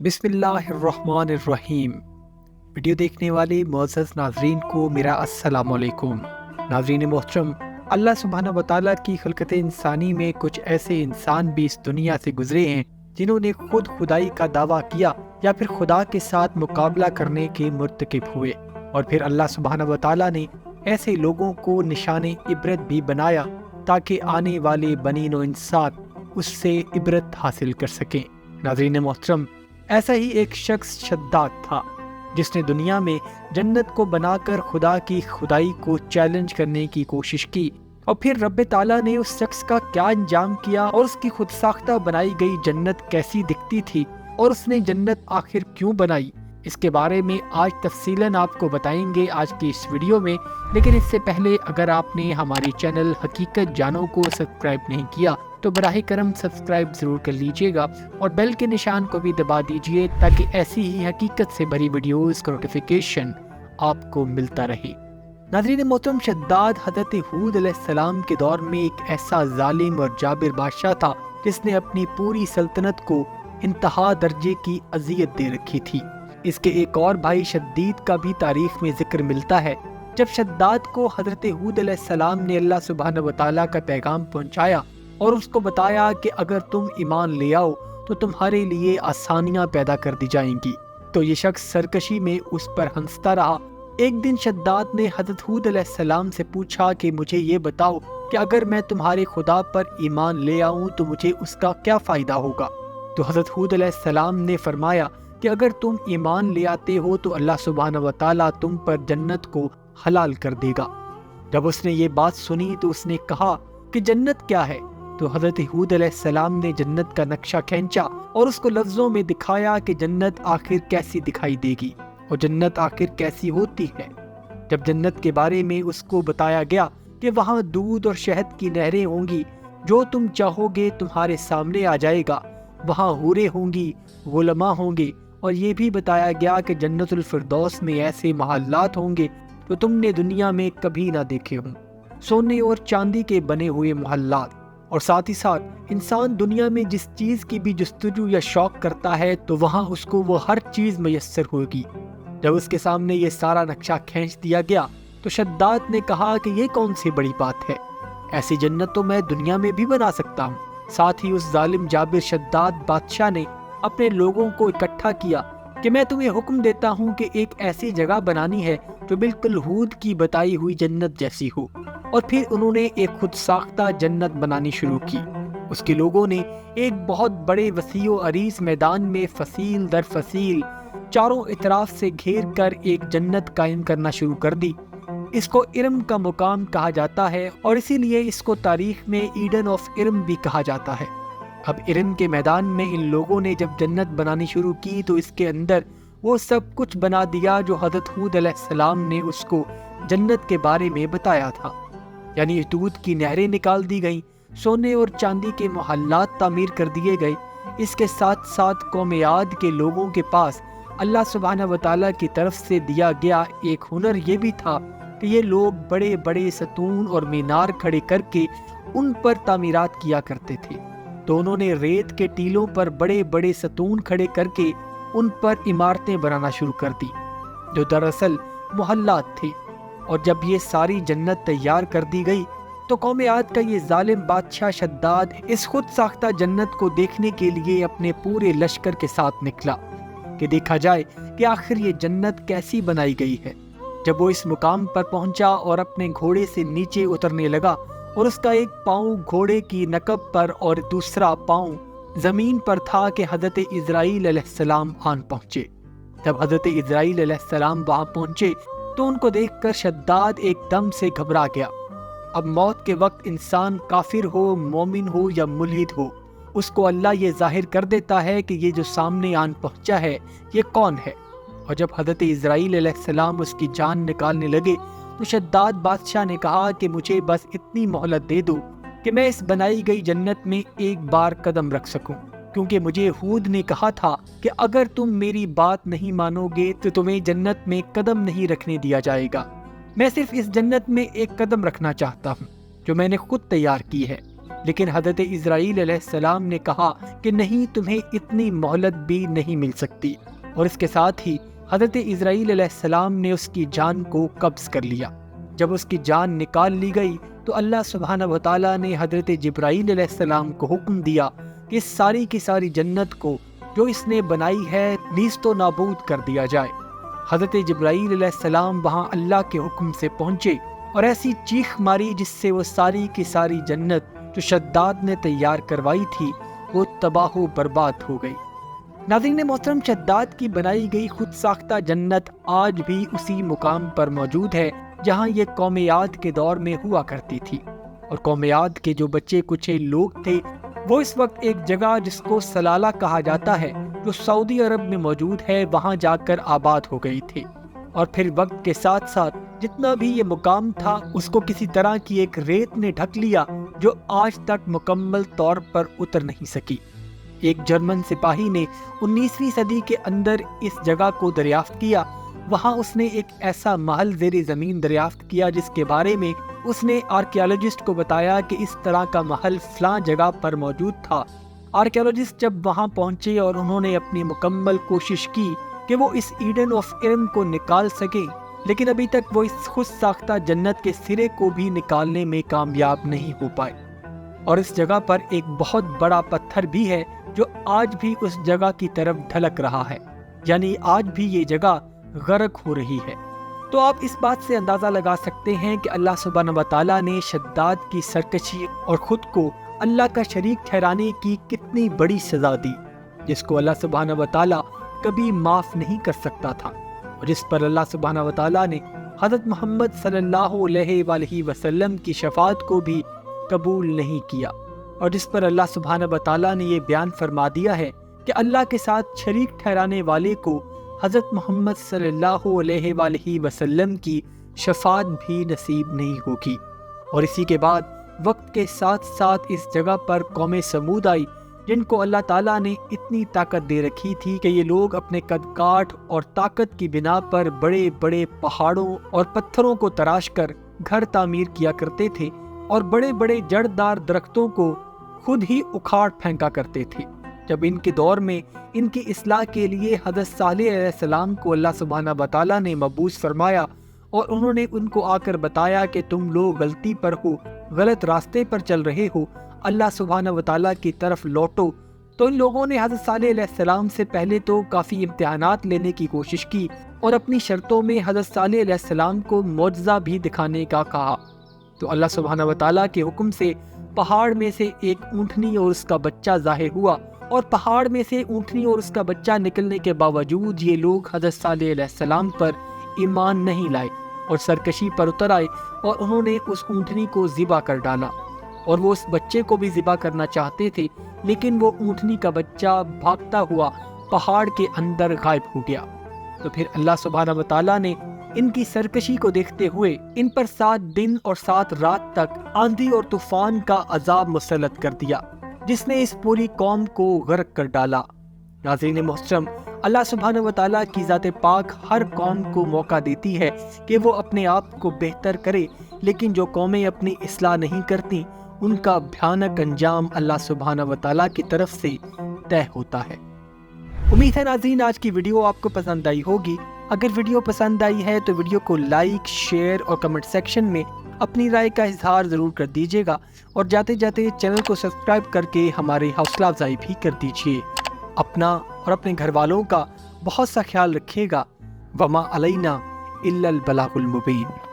بسم اللہ الرحمن الرحیم۔ ویڈیو دیکھنے والے معزز ناظرین کو میرا السلام علیکم۔ ناظرین محترم، اللہ سبحانہ وتعالیٰ کی خلقت انسانی میں کچھ ایسے انسان بھی اس دنیا سے گزرے ہیں جنہوں نے خود خدائی کا دعویٰ کیا یا پھر خدا کے ساتھ مقابلہ کرنے کے مرتکب ہوئے، اور پھر اللہ سبحانہ وتعالیٰ نے ایسے لوگوں کو نشان عبرت بھی بنایا تاکہ آنے والے بنین و انسان اس سے عبرت حاصل کر سکیں۔ ناظرین محترم، ایسا ہی ایک شخص شداد تھا جس نے دنیا میں جنت کو بنا کر خدا کی خدائی کو چیلنج کرنے کی کوشش کی، اور پھر رب تعالیٰ نے اس شخص کا کیا انجام کیا اور اس کی خود ساختہ بنائی گئی جنت کیسی دکھتی تھی اور اس نے جنت آخر کیوں بنائی، اس کے بارے میں آج تفصیلاً آپ کو بتائیں گے آج کی اس ویڈیو میں۔ لیکن اس سے پہلے اگر آپ نے ہماری چینل حقیقت جانو کو سبسکرائب نہیں کیا تو براہ کرم سبسکرائب ضرور کر لیجئے گا اور بیل کے نشان کو بھی دبا دیجئے تاکہ ایسی ہی حقیقت سے بھری ویڈیوز کا نوٹیفیکیشن آپ کو ملتا رہے۔ ناظرین محترم، شداد حضرت ہود علیہ السلام کے دور میں ایک ایسا ظالم اور جابر بادشاہ تھا جس نے اپنی پوری سلطنت کو انتہا درجے کی اذیت دے رکھی تھی۔ اس کے ایک اور بھائی شدید کا بھی تاریخ میں ذکر ملتا ہے۔ جب شداد کو حضرت ہود علیہ السلام نے اللہ سبحانہ وتعالیٰ کا پیغام پہنچایا اور اس کو بتایا کہ اگر تم ایمان لے آؤ تو تمہارے لیے آسانیاں پیدا کر دی جائیں گی، تو یہ شخص سرکشی میں اس پر ہنستا رہا۔ ایک دن شداد نے حضرت ہود علیہ السلام سے پوچھا کہ مجھے یہ بتاؤ کہ اگر میں تمہارے خدا پر ایمان لے آؤں تو مجھے اس کا کیا فائدہ ہوگا؟ تو حضرت ہود علیہ السلام نے فرمایا کہ اگر تم ایمان لے آتے ہو تو اللہ سبحانہ وتعالیٰ تم پر جنت کو حلال کر دے گا۔ جب اس نے یہ بات سنی تو اس نے کہا کہ جنت کیا ہے؟ تو حضرت ہود علیہ السلام نے جنت کا نقشہ کھینچا اور اس کو لفظوں میں دکھایا کہ جنت آخر کیسی دکھائی دے گی اور جنت آخر کیسی ہوتی ہے۔ جب جنت کے بارے میں اس کو بتایا گیا کہ وہاں دودھ اور شہد کی نہریں ہوں گی، جو تم چاہو گے تمہارے سامنے آ جائے گا، وہاں حوریں ہوں گی، غلماء ہوں گے، اور یہ بھی بتایا گیا کہ جنت الفردوس میں ایسے محلات ہوں گے جو تم نے دنیا میں کبھی نہ دیکھے ہوں، سونے اور چاندی کے بنے ہوئے محلات، اور ساتھ ہی ساتھ انسان دنیا میں جس چیز کی بھی جستجو یا شوق کرتا ہے تو وہاں اس کو وہ ہر چیز میسر ہوگی۔ جب اس کے سامنے یہ سارا نقشہ کھینچ دیا گیا تو شداد نے کہا کہ یہ کون سی بڑی بات ہے، ایسی جنت تو میں دنیا میں بھی بنا سکتا ہوں۔ ساتھ ہی اس ظالم جابر شداد بادشاہ نے اپنے لوگوں کو اکٹھا کیا کہ میں تمہیں حکم دیتا ہوں کہ ایک ایسی جگہ بنانی ہے جو بالکل ہود کی بتائی ہوئی جنت جیسی ہو، اور پھر انہوں نے ایک خود ساختہ جنت بنانی شروع کی۔ اس کے لوگوں نے ایک بہت بڑے وسیع و عریض میدان میں فصیل در فصیل چاروں اطراف سے گھیر کر ایک جنت قائم کرنا شروع کر دی۔ اس کو ارم کا مقام کہا جاتا ہے اور اسی لیے اس کو تاریخ میں ایڈن آف ارم بھی کہا جاتا ہے۔ اب ارم کے میدان میں ان لوگوں نے جب جنت بنانی شروع کی تو اس کے اندر وہ سب کچھ بنا دیا جو حضرت ہود علیہ السلام نے اس کو جنت کے بارے میں بتایا تھا، یعنی دودھ کی نہریں نکال دی گئیں، سونے اور چاندی کے محلات تعمیر کر دیے گئے۔ اس کے ساتھ ساتھ قوم عاد کے لوگوں کے پاس اللہ سبحانہ وتعالیٰ کی طرف سے دیا گیا ایک ہنر یہ بھی تھا کہ یہ لوگ بڑے بڑے ستون اور مینار کھڑے کر کے ان پر تعمیرات کیا کرتے تھے۔ تو انہوں نے ریت کے ٹیلوں پر بڑے بڑے ستون کھڑے کر کے ان پر عمارتیں بنانا شروع کر دی جو دراصل محلات تھے۔ اور جب یہ ساری جنت تیار کر دی گئی تو قوم عاد کا یہ ظالم بادشاہ شداد اس خود ساختہ جنت کو دیکھنے کے لیے اپنے پورے لشکر کے ساتھ نکلا کہ دیکھا جائے کہ آخر یہ جنت کیسی بنائی گئی ہے۔ جب وہ اس مقام پر پہنچا اور اپنے گھوڑے سے نیچے اترنے لگا اور اس کا ایک پاؤں گھوڑے کی نکب پر اور دوسرا پاؤں زمین پر تھا کہ حضرت عزرائیل علیہ السلام آن پہنچے۔ جب حضرت عزرائیل علیہ السلام وہاں پہنچے تو ان کو دیکھ کر شداد ایک دم سے گھبرا گیا۔ اب موت کے وقت انسان کافر ہو، مومن ہو یا ملحد ہو، اس کو اللہ یہ ظاہر کر دیتا ہے کہ یہ جو سامنے آن پہنچا ہے یہ کون ہے۔ اور جب حضرت عزرائیل علیہ السلام اس کی جان نکالنے لگے تو شداد بادشاہ نے کہا کہ مجھے بس اتنی مہلت دے دو کہ میں اس بنائی گئی جنت میں ایک بار قدم رکھ سکوں، کیونکہ مجھے ہود نے کہا تھا کہ اگر تم میری بات نہیں مانو گے تو تمہیں جنت میں قدم نہیں رکھنے دیا جائے گا۔ میں صرف اس جنت میں ایک قدم رکھنا چاہتا ہوں جو میں نے خود تیار کی ہے، لیکن حضرت اسرائیل علیہ السلام نے کہا کہ نہیں، تمہیں اتنی مہلت بھی نہیں مل سکتی، اور اس کے ساتھ ہی حضرت اسرائیل علیہ السلام نے اس کی جان کو قبض کر لیا۔ جب اس کی جان نکال لی گئی تو اللہ سبحانہ و تعالیٰ نے حضرت جبرائیل علیہ السلام کو حکم دیا کہ اس ساری کی ساری جنت کو جو اس نے بنائی ہے نیست و نابود کر دیا جائے۔ حضرت جبرائیل علیہ السلام وہاں اللہ کے حکم سے پہنچے اور ایسی چیخ ماری جس سے وہ ساری کی ساری جنت جو شداد نے تیار کروائی تھی وہ تباہ و برباد ہو گئی۔ ناظرین محترم، شداد کی بنائی گئی خود ساختہ جنت آج بھی اسی مقام پر موجود ہے جہاں یہ قوم عاد کے دور میں ہوا کرتی تھی، اور قوم عاد کے جو بچے کچے لوگ تھے وہ اس وقت ایک جگہ جس کو سلالہ کہا جاتا ہے جو سعودی عرب میں موجود ہے وہاں جا کر آباد ہو گئی تھی، اور پھر وقت کے ساتھ ساتھ جتنا بھی یہ مقام تھا اس کو کسی طرح کی ایک ریت نے ڈھک لیا جو آج تک مکمل طور پر اتر نہیں سکی۔ ایک جرمن سپاہی نے 19ویں صدی کے اندر اس جگہ کو دریافت کیا۔ وہاں اس نے ایک ایسا محل زیر زمین دریافت کیا جس کے بارے میں اس نے آرکیالوجسٹ کو بتایا کہ اس طرح کا محل فلاں جگہ پر موجود تھا۔ آرکیالوجسٹ جب وہاں پہنچے اور انہوں نے اپنی مکمل کوشش کی کہ وہ اس ایڈن آف علم کو نکال سکیں، لیکن ابھی تک وہ اس خود ساختہ جنت کے سرے کو بھی نکالنے میں کامیاب نہیں ہو پائے۔ اور اس جگہ پر ایک بہت بڑا پتھر بھی ہے جو آج بھی اس جگہ کی طرف ڈھلک رہا ہے، یعنی آج بھی یہ جگہ غرق ہو رہی ہے۔ تو آپ اس بات سے اندازہ لگا سکتے ہیں کہ اللہ سبحانہ و تعالیٰ نے شداد کی سرکشی اور خود کو اللہ کا شریک ٹھہرانے کی کتنی بڑی سزا دی، جس کو اللہ سبحانہ و تعالیٰ کبھی معاف نہیں کر سکتا تھا، اور جس پر اللہ سبحانہ و تعالیٰ نے حضرت محمد صلی اللہ علیہ وآلہ وسلم کی شفاعت کو بھی قبول نہیں کیا، اور جس پر اللہ سبحانہ و تعالیٰ نے یہ بیان فرما دیا ہے کہ اللہ کے ساتھ شریک ٹھہرانے والے کو حضرت محمد صلی اللہ علیہ وآلہ وسلم کی شفاعت بھی نصیب نہیں ہوگی۔ اور اسی کے بعد وقت کے ساتھ ساتھ اس جگہ پر قوم سمود آئی، جن کو اللہ تعالیٰ نے اتنی طاقت دے رکھی تھی کہ یہ لوگ اپنے قد کاٹ اور طاقت کی بنا پر بڑے بڑے پہاڑوں اور پتھروں کو تراش کر گھر تعمیر کیا کرتے تھے، اور بڑے بڑے جڑدار درختوں کو خود ہی اکھاڑ پھینکا کرتے تھے۔ جب ان کے دور میں ان کی اصلاح کے لیے حضرت صالح علیہ السلام کو اللہ سبحانہ و تعالیٰ نے مبعوث فرمایا اور انہوں نے ان کو آ کر بتایا کہ تم لوگ غلطی پر ہو، غلط راستے پر چل رہے ہو، اللہ سبحانہ و تعالیٰ کی طرف لوٹو، تو ان لوگوں نے حضرت صالح علیہ السلام سے پہلے تو کافی امتحانات لینے کی کوشش کی اور اپنی شرطوں میں حضرت صالح علیہ السلام کو معجزہ بھی دکھانے کا کہا۔ تو اللہ سبحانہ و تعالیٰ کے حکم سے پہاڑ میں سے ایک اونٹنی اور اس کا بچہ ظاہر ہوا، اور پہاڑ میں سے اونٹنی اور اس کا بچہ نکلنے کے باوجود یہ لوگ حضرت صالح علیہ السلام پر ایمان نہیں لائے اور سرکشی پر اتر آئے، اور انہوں نے اس اونٹنی کو ذبح کر ڈالا، اور وہ اس بچے کو بھی ذبح کرنا چاہتے تھے، لیکن وہ اونٹنی کا بچہ بھاگتا ہوا پہاڑ کے اندر غائب ہو گیا۔ تو پھر اللہ سبحانہ و تعالیٰ نے ان کی سرکشی کو دیکھتے ہوئے ان پر 7 دن اور 7 رات تک آندھی اور طوفان کا عذاب مسلط کر دیا، جس نے اس پوری قوم کو غرق کر ڈالا۔ ناظرین محترم، اللہ سبحانہ و تعالیٰ کی ذات پاک ہر قوم کو موقع دیتی ہے کہ وہ اپنے آپ کو بہتر کرے، لیکن جو قومیں اپنی اصلاح نہیں کرتی ان کا بھیانک انجام اللہ سبحانہ و تعالیٰ کی طرف سے طے ہوتا ہے۔ امید ہے ناظرین آج کی ویڈیو آپ کو پسند آئی ہوگی۔ اگر ویڈیو پسند آئی ہے تو ویڈیو کو لائک، شیئر اور کمنٹ سیکشن میں اپنی رائے کا اظہار ضرور کر دیجیے گا، اور جاتے جاتے چینل کو سبسکرائب کر کے ہماری حوصلہ افزائی بھی کر دیجیے۔ اپنا اور اپنے گھر والوں کا بہت سا خیال رکھیے گا۔ وما علینا الا البلاغ المبین۔